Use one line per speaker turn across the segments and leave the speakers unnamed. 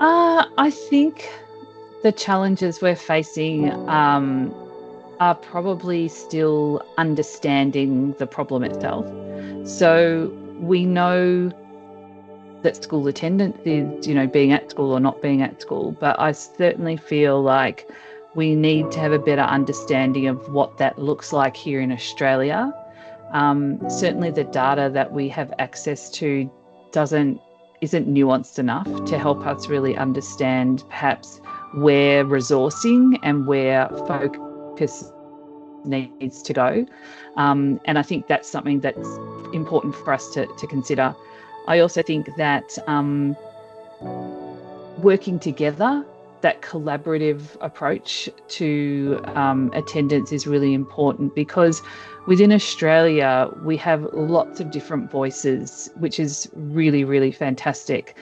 I think the challenges we're facing are probably still understanding the problem itself. So we know that school attendance is, being at school or not being at school, but I certainly feel like we need to have a better understanding of what that looks like here in Australia. Certainly the data that we have access to isn't nuanced enough to help us really understand perhaps where resourcing and where focus needs to go. And I think that's something that's important for us to consider. I also think that working together, that collaborative approach to attendance is really important, because within Australia, we have lots of different voices, which is really, really fantastic.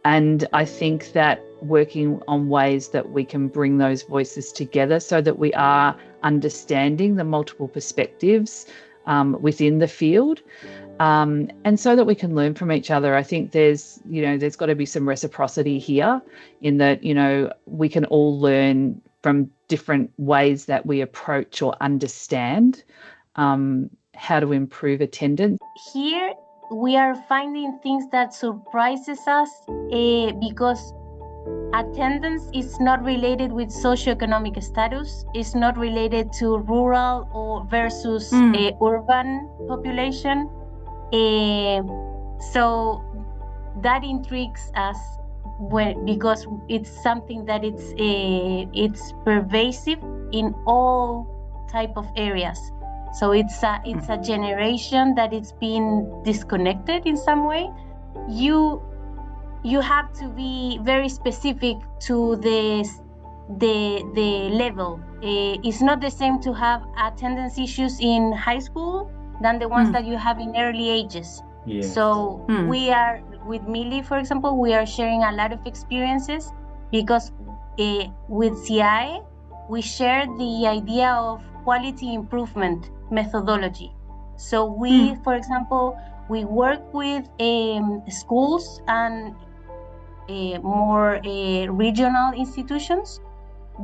And I think that working on ways that we can bring those voices together so that we are understanding the multiple perspectives within the field, and so that we can learn from each other. I think there's got to be some reciprocity here, in that, we can all learn from different ways that we approach or understand how to improve attendance.
Here we are finding things that surprises us because attendance is not related with socioeconomic status. It's not related to rural or versus urban population. So that intrigues us because it's something that it's pervasive in all type of areas. So it's a generation that it's been disconnected in some way. You have to be very specific to the level. It's not the same to have attendance issues in high school than the ones that you have in early ages. Yes. So we are, with Millie, for example, we are sharing a lot of experiences, because with CI, we share the idea of quality improvement methodology. So we, for example, we work with schools and more regional institutions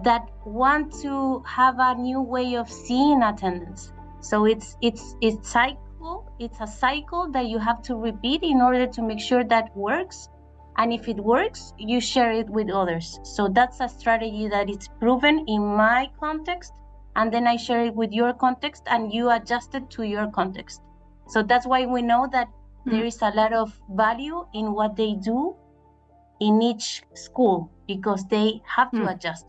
that want to have a new way of seeing attendance. So it's a cycle that you have to repeat in order to make sure that works. And if it works, you share it with others. So that's a strategy that is proven in my context. And then I share it with your context, and you adjust it to your context. So that's why we know that there is a lot of value in what they do in each school, because they have to adjust.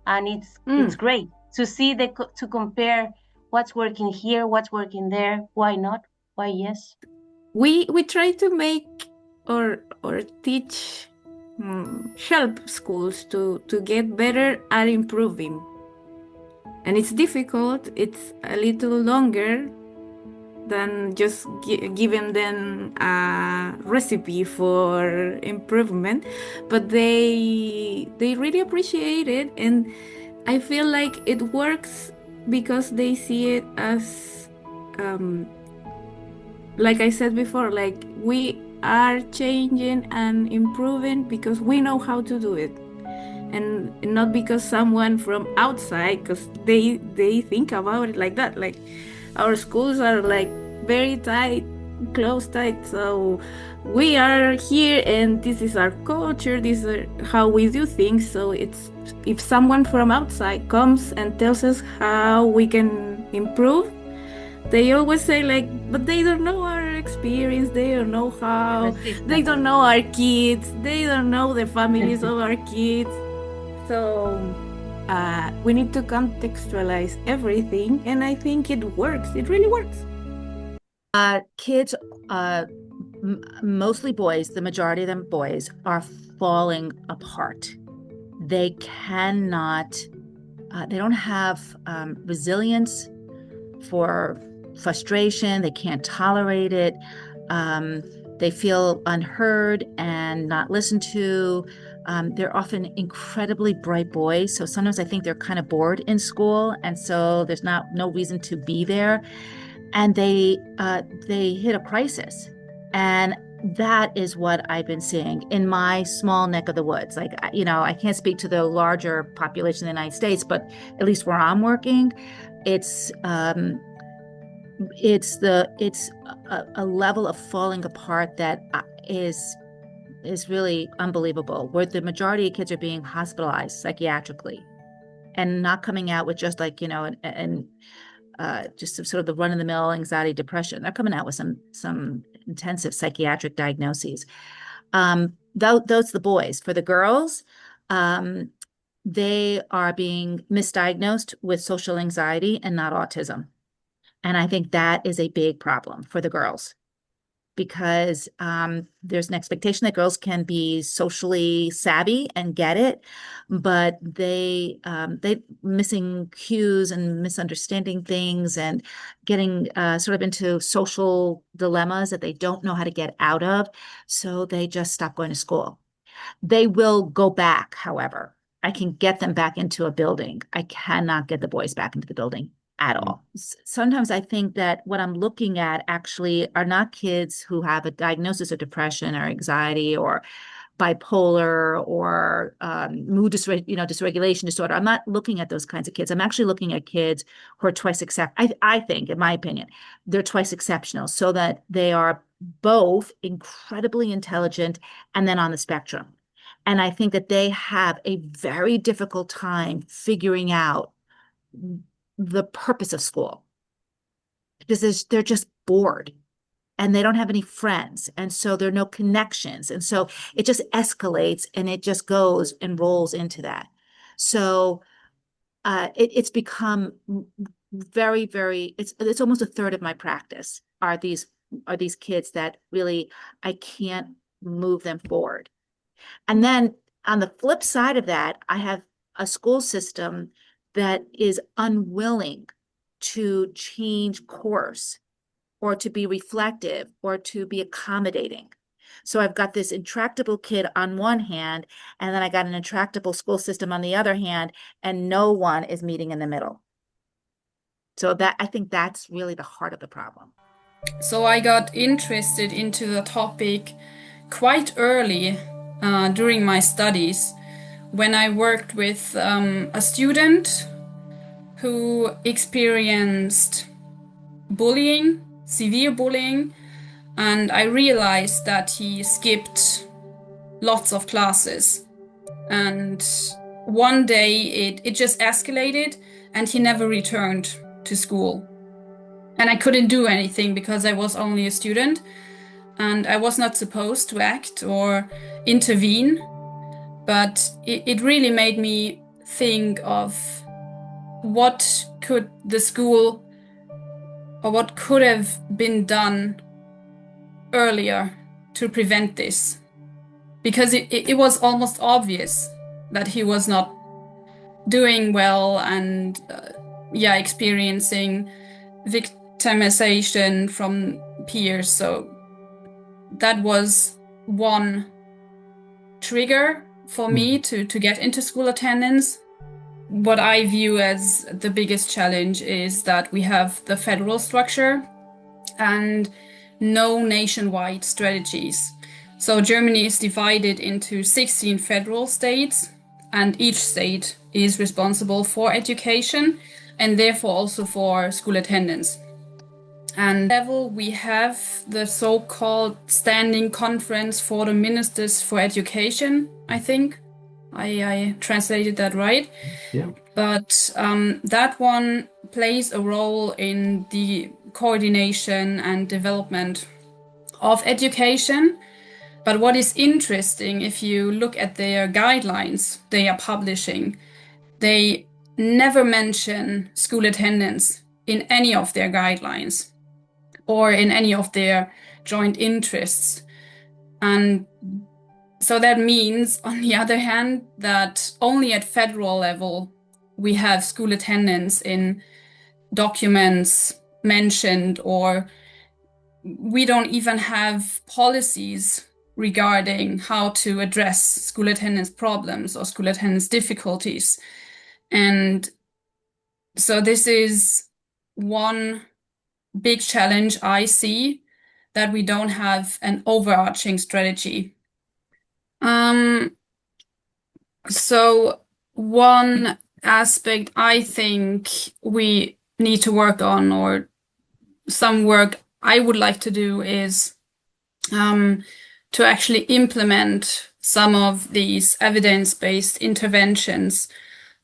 And it's great to see to compare what's working here, what's working there, why not, why yes.
We try to make or teach, help schools to get better at improving. And it's difficult. It's a little longer than just giving them a recipe for improvement, but they really appreciate it, and I feel like it works because they see it as, like I said before, like we are changing and improving because we know how to do it. And not because someone from outside, because they think about it like that. Like our schools are like very tight, so we are here and this is our culture, this is how we do things. So it's, if someone from outside comes and tells us how we can improve, they always say like, but they don't know our experience, they don't know how, they don't know our kids, they don't know the families of our kids. So we need to contextualize everything, and I think it works. It really works.
Kids, mostly boys, the majority of them boys, are falling apart. They cannot, they don't have resilience for frustration. They can't tolerate it. They feel unheard and not listened to. They're often incredibly bright boys. So sometimes I think they're kind of bored in school. And so there's no reason to be there. And they hit a crisis. And that is what I've been seeing in my small neck of the woods. Like, I can't speak to the larger population of the United States, but at least where I'm working, it's a level of falling apart that is really unbelievable, where the majority of kids are being hospitalized psychiatrically and not coming out with just like, just sort of the run-of-the-mill anxiety, depression. They're coming out with some intensive psychiatric diagnoses. Those the boys. For the girls, they are being misdiagnosed with social anxiety and not autism. And I think that is a big problem for the girls, because there's an expectation that girls can be socially savvy and get it, but they missing cues and misunderstanding things and getting sort of into social dilemmas that they don't know how to get out of. So they just stop going to school. They will go back, however. I can get them back into a building. I cannot get the boys back into the building at all. Sometimes I think that what I'm looking at actually are not kids who have a diagnosis of depression or anxiety or bipolar or mood dysregulation disorder. I'm not looking at those kinds of kids. I'm actually looking at kids who are twice I think, in my opinion, they're twice exceptional, so that they are both incredibly intelligent and then on the spectrum. And I think that they have a very difficult time figuring out the purpose of school, because they're just bored and they don't have any friends. And so there are no connections. And so it just escalates and it just goes and rolls into that. So it's become very, very, it's almost a third of my practice are these kids that really, I can't move them forward. And then on the flip side of that, I have a school system that is unwilling to change course or to be reflective or to be accommodating. So I've got this intractable kid on one hand, and then I got an intractable school system on the other hand, and no one is meeting in the middle. So I think that's really the heart of the problem.
So I got interested into the topic quite early during my studies, when I worked with a student who experienced bullying, severe bullying, and I realized that he skipped lots of classes. And one day it just escalated and he never returned to school. And I couldn't do anything because I was only a student and I was not supposed to act or intervene. But it really made me think of what could the school or what could have been done earlier to prevent this. Because it was almost obvious that he was not doing well and experiencing victimization from peers. So that was one trigger for me to get into school attendance. What I view as the biggest challenge is that we have the federal structure and no nationwide strategies. So Germany is divided into 16 federal states, and each state is responsible for education and therefore also for school attendance. And level we have the so-called Standing Conference for the Ministers for Education, I think. I translated that right.
Yeah.
But that one plays a role in the coordination and development of education. But what is interesting, if you look at their guidelines they are publishing, they never mention school attendance in any of their guidelines or in any of their joint interests. And so that means, on the other hand, that only at federal level we have school attendance in documents mentioned, or we don't even have policies regarding how to address school attendance problems or school attendance difficulties. And so this is one big challenge I see, that we don't have an overarching strategy. So one aspect I think we need to work on, or some work I would like to do, is to actually implement some of these evidence-based interventions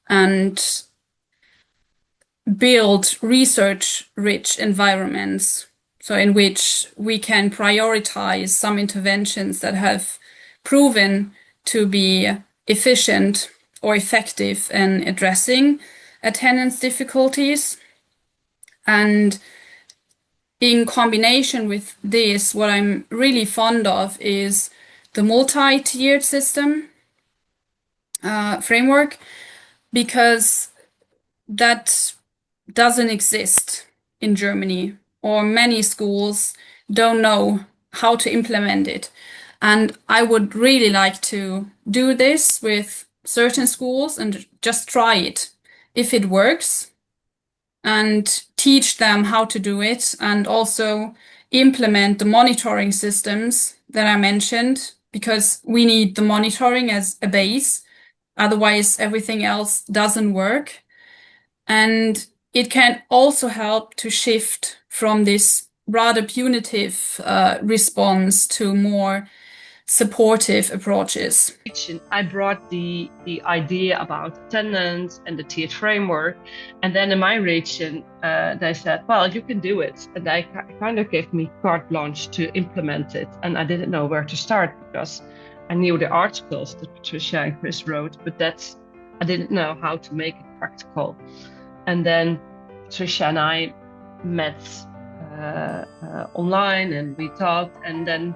and build research-rich environments, so in which we can prioritize some interventions that have proven to be efficient or effective in addressing attendance difficulties. And in combination with this, what I'm really fond of is the multi-tiered system framework, because that doesn't exist in Germany, or many schools don't know how to implement it. And I would really like to do this with certain schools and just try it. If it works, and teach them how to do it, and also implement the monitoring systems that I mentioned, because we need the monitoring as a base. Otherwise, everything else doesn't work. And it can also help to shift from this rather punitive response to more supportive approaches.
I brought the idea about attendance and the tiered framework, and then in my region they said, well, you can do it, and they kind of gave me carte blanche to implement it. And I didn't know where to start, because I knew the articles that Patricia and Chris wrote, but I didn't know how to make it practical. And then Patricia and I met online, and we talked, and then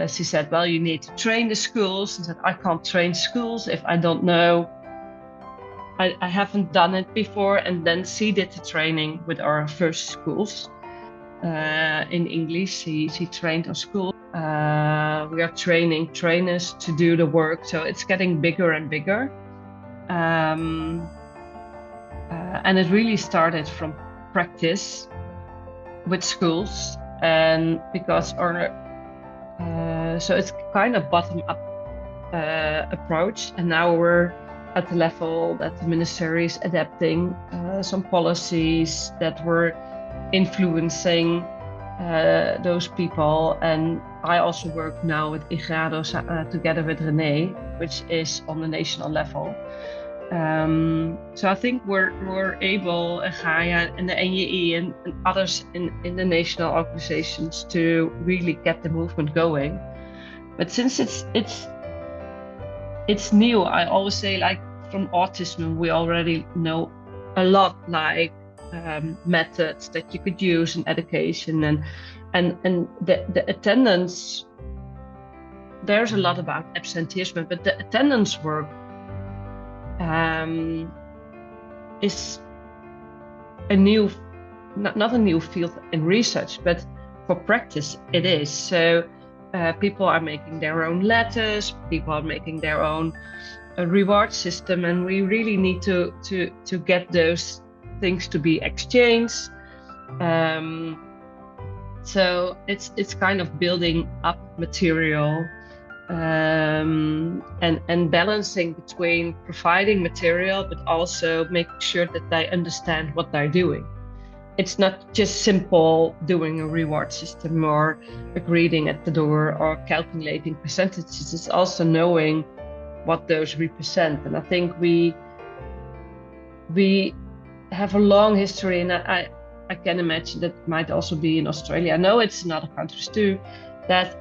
she said, well, you need to train the schools. And said, I can't train schools if I don't know. I haven't done it before. And then she did the training with our first schools in English. She trained our school. We are training trainers to do the work. So it's getting bigger and bigger. And it really started from practice with schools. And because so it's kind of bottom-up approach, and now we're at the level that the ministry is adapting some policies that were influencing those people. And I also work now with IGRADO together with René, which is on the national level. So I think we're able, Gaia and the NJE and others in the national organizations, to really get the movement going. But since it's new, I always say, like, from autism, we already know a lot, like methods that you could use in education, and the attendance. There's a lot about absenteeism, but the attendance work is a new, not a new field in research, but for practice it is. So people are making their own letters, people are making their own reward system, and we really need to get those things to be exchanged. So it's kind of building up material. And balancing between providing material, but also making sure that they understand what they're doing. It's not just simple doing a reward system or a greeting at the door or calculating percentages. It's also knowing what those represent. And I think we have a long history, and I can imagine that might also be in Australia. I know it's in other countries too, that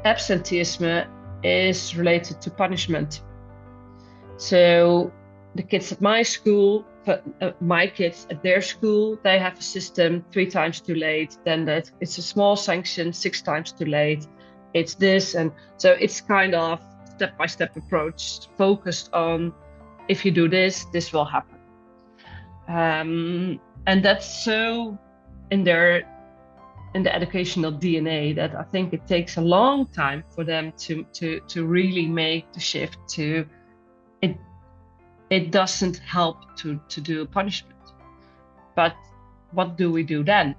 absenteeism is related to punishment. So the kids at my school, my kids at their school, they have a system: 3 times too late, then that it's a small sanction; 6 times too late, it's this. And so it's kind of step-by-step approach, focused on, if you do this, this will happen. And that's so in the educational DNA that I think it takes a long time for them to really make the shift to it. It doesn't help to do punishment. But what do we do then?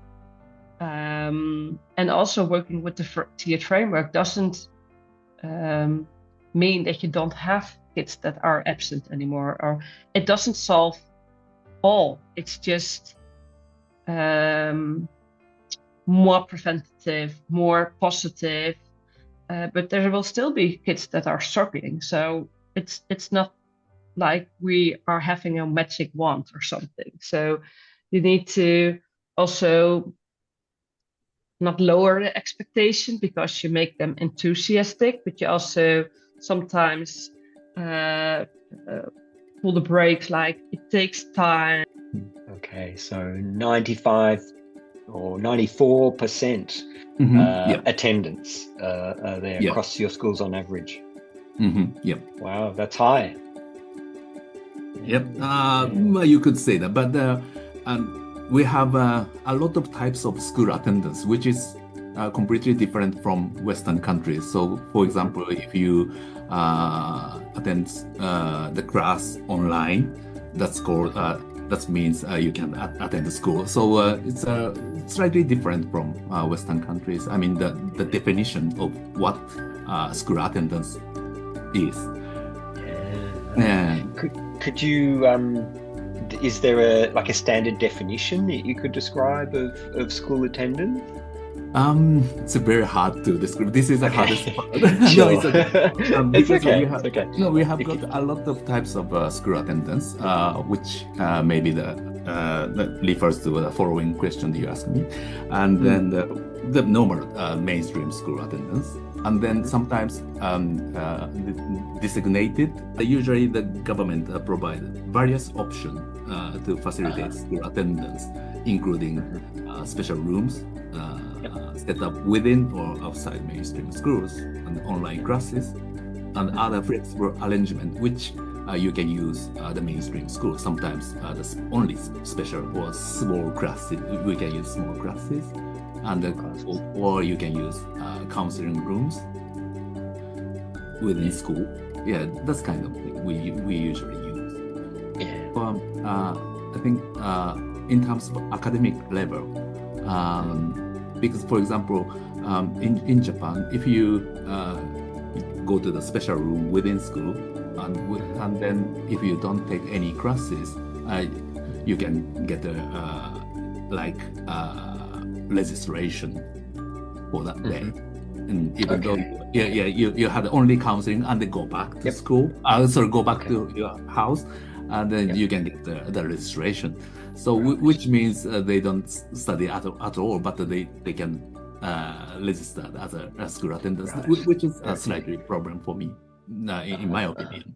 And also working with the tiered framework doesn't mean that you don't have kids that are absent anymore, or it doesn't solve all. It's just more preventative, more positive, but there will still be kids that are struggling. So it's not like we are having a magic wand or something. So you need to also not lower the expectation because you make them enthusiastic, but you also sometimes pull the brakes, like it takes time.
Okay, so 95 or 94% attendance there across your schools on average.
Yep.
Wow, that's high.
Yep. Well, you could say that, but we have a lot of types of school attendance, which is completely different from Western countries. So, for example, if you attend the class online, that's called that means you can attend the school. So it's slightly different from Western countries. I mean, the definition of what school attendance is.
Yeah. Could you? Is there a standard definition that you could describe of school attendance?
It's very hard to describe. This is the hardest part.
Sure.
No, it's okay.
It's okay. It's okay.
No, we have got a lot of types of school attendance, which maybe that refers to the following question that you asked me, and then the normal mainstream school attendance, and then sometimes designated. Usually, the government provide various options to facilitate school attendance, including special rooms. Set up within or outside mainstream schools, and online classes, and other flexible arrangement which you can use the mainstream school. Sometimes the only special or small classes, we can use small classes, and or you can use counseling rooms within school. Yeah, that's kind of thing we usually use. I think in terms of academic level, because, for example, in Japan, if you go to the special room within school, and then if you don't take any classes, you can get a registration for that day. And even though you had only counseling and then go back to school, go back to your house, and then you can get the registration. So which means they don't study at all, but they can register as a school attendance, which is a slightly problem for me, in my opinion.